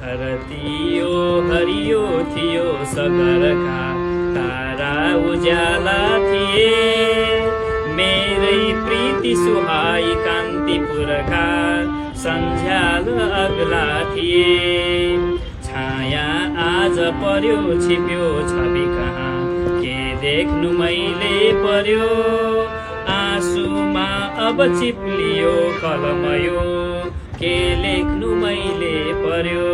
धरती यो हरियो थियो सगरका तारा उज्याला थिए। मेरै प्रीति सुहाई कान्तिपुरका सन्झ्याल अग्ला थिए। छाया आज पर्यो छिप्यो छवि कहाँ के देख्नु मैले पर्यो। आँसुमा अब चिप्लियो कलमयो के लेख्नु मैले पर्यो।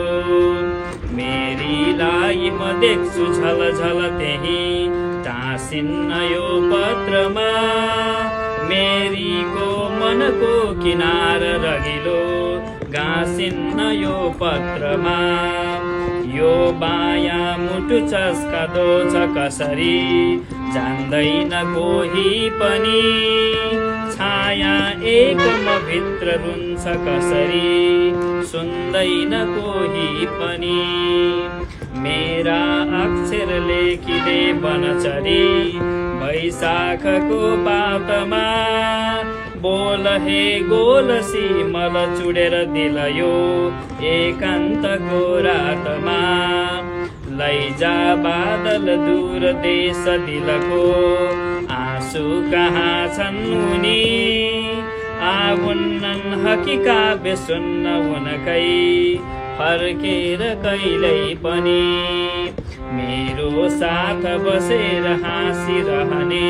मेरीलाई म देख्छु झलझल त्यही टाँसिन्न यो पत्रमा। मेरीको मनको किनार रगिलो गाँसिन्न यो पत्रमा। यो बायाँ मुटु चस्कदो छ कसरी जान्दैन कोही पनि। छाया एक म भित्र रुन्छ कसरी सुन्दैन कोही पनि। मेरा अक्षर लेखिदे बनचरी वैशाखको पातमा। बोल हे गोलसी मल चुडेर दिलयो एकान्तको रातमा। लैजा बादल दूर देश दिलको आँसु कहाँ छन् उनी। आउन्नन् हकी काव्य सुन्न उनकै फर्केर कहिल्यै पनि। मेरो साथ बसेर हाँसिरहने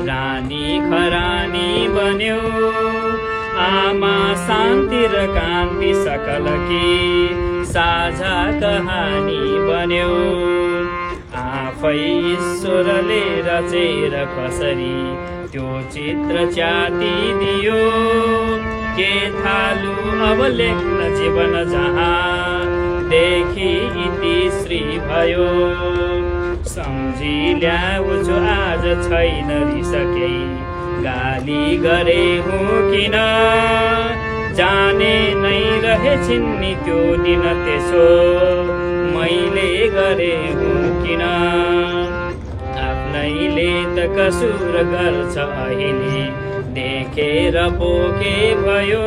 रानी खरानी बन्यो। आमा शान्ति र कान्ति सकलकी साझा कहानी बन्यो। आफै ईश्वरले रचेर कसरी त्यो चित्र च्यातिदियो। के थालु अब लेख्न जीवन जहाँ देखि इतिश्री भयो। सम्झी ल्याउँछु आज छैन रिसके गाली गरे हुँ किन। जाने नै रहेछिन् नि त्यो दिन त्यसो मैले गरे हुँ किन। आफ्नैले त कसुर गर्छ अहिले देखेर पो के भयो।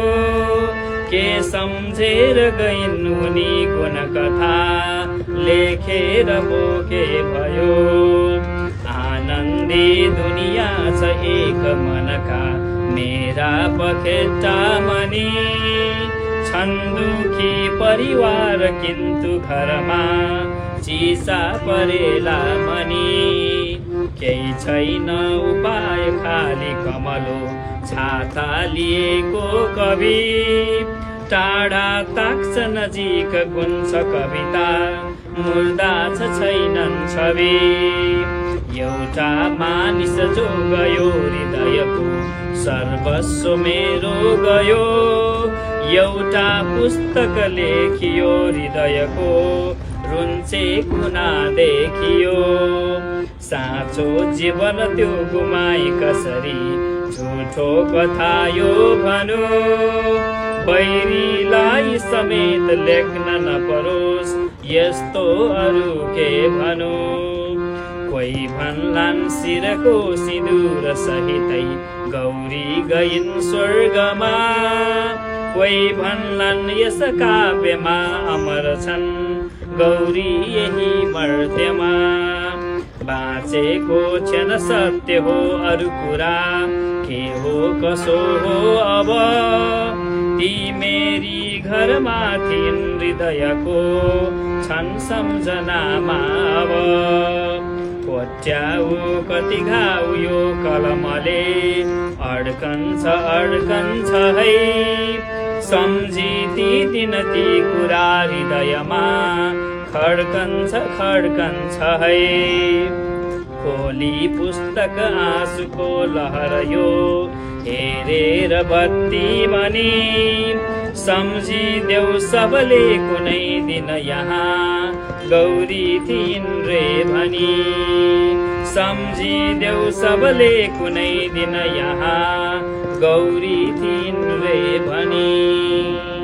के सम्झेर गइन् उनी कुन कथा लेखेर पो के भयो। आनन्दी दुनिया छ एक मनका मेरा पखेटा मनी। छन् दुखी परिवार किन्तु घरमा चिसा परेला मनी। केही छैन उपाय खाली कमलो छाता लिएको कवि। टाढा ताक्छ नजिक गुन्छ कविता मुर्दा छैनन् छवि। एउटा मानिस जो गयो हृदयको सर्वस्व मेरो गयो। एउटा पुस्तक लेखियो हृदयको रुन्चे कुना देखियो। साँचो जीवन त्यो गुमाई कसरी झुठो कथा यो भनो। बैरीलाई समेत लेख्न नपरोस् यस्तो अरू के भनो। कोही भन्लान् शिरको सिन्दुर सहितै गौरी गइन् स्वर्गमा। कोही भन्लान् यस काव्यमा अमर छन् गौरी यही मर्त्यमा। बाँचेको क्षण सत्य हो अरू कुरा के हो कसो हो अब। ती मेरी घरमा थिइन् हृदयको छन् सम्झनामा अब। कोट्याउ कति घाउ यो कलमले अड्कन्छ अड्कन्छ है। सम्झी ती दिन ती कुरा हृदयमा खड्कन्छ खड्कन्छ है। खोली पुस्तक आँसुको लहर यो हेरेर बत्ती मनी। सम्झिदेऊ सबले कुनै दिन यहाँ गौरी थिइन् रे भनी। सम्झिदेऊ सबले कुनै दिन यहाँ गौरी थिइन् रे भनी।